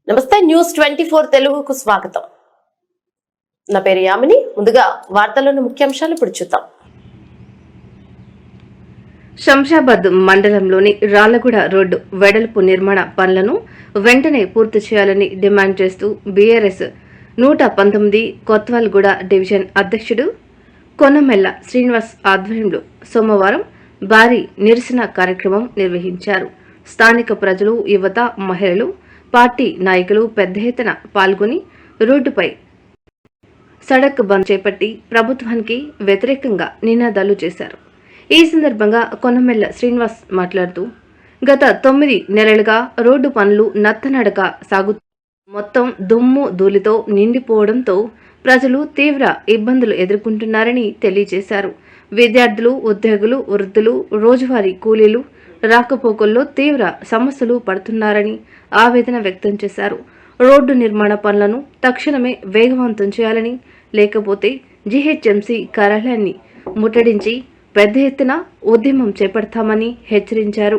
నమస్తే న్యూస్ 24 తెలుగుకు స్వాగతం. నా పేరు యామిని. ముందుగా వార్తల్లోని ముఖ్యాంశాలు ఇప్పుడు చూద్దాం. శంషాబాద్ మండలంలోని రాళ్లగూడ రోడ్డు వెడల్పు నిర్మాణ పనులను వెంటనే పూర్తి చేయాలని డిమాండ్ చేస్తూ బీఆర్ఎస్ 119 కొత్వాల్గూడ డివిజన్ అధ్యక్షుడు కొనమెల్ల శ్రీనివాస్ ఆధ్వర్యంలో సోమవారం భారీ నిరసన కార్యక్రమం నిర్వహించారు. స్థానిక ప్రజలు, యువత, మహిళలు, పార్టీ నాయకులు పెద్ద ఎత్తున పాల్గొని రోడ్డుపై సడక్ బంద్ చేపట్టి ప్రభుత్వానికి వ్యతిరేకంగా నినాదాలు చేశారు. ఈ సందర్భంగా కొనమెల్ల శ్రీనివాస్ మాట్లాడుతూ గత 9 నెలలుగా రోడ్డు పనులు నత్తనడక సాగుతూ మొత్తం దుమ్ము ధూళితో నిండిపోవడంతో ప్రజలు తీవ్ర ఇబ్బందులు ఎదుర్కొంటున్నారని తెలియజేశారు. విద్యార్థులు, ఉద్యోగులు, వృద్ధులు రోజువారీ కూలీలు రాకపోకల్లో తీవ్ర సమస్యలు పడుతున్నారని ఆవేదన వ్యక్తం చేశారు. రోడ్డు నిర్మాణ పనులను తక్షణమే వేగవంతం చేయాలని, లేకపోతే జీహెచ్ఎంసీ కార్యాలయాన్ని ముట్టడించి పెద్ద ఎత్తున ఉద్యమం చేపడతామని హెచ్చరించారు.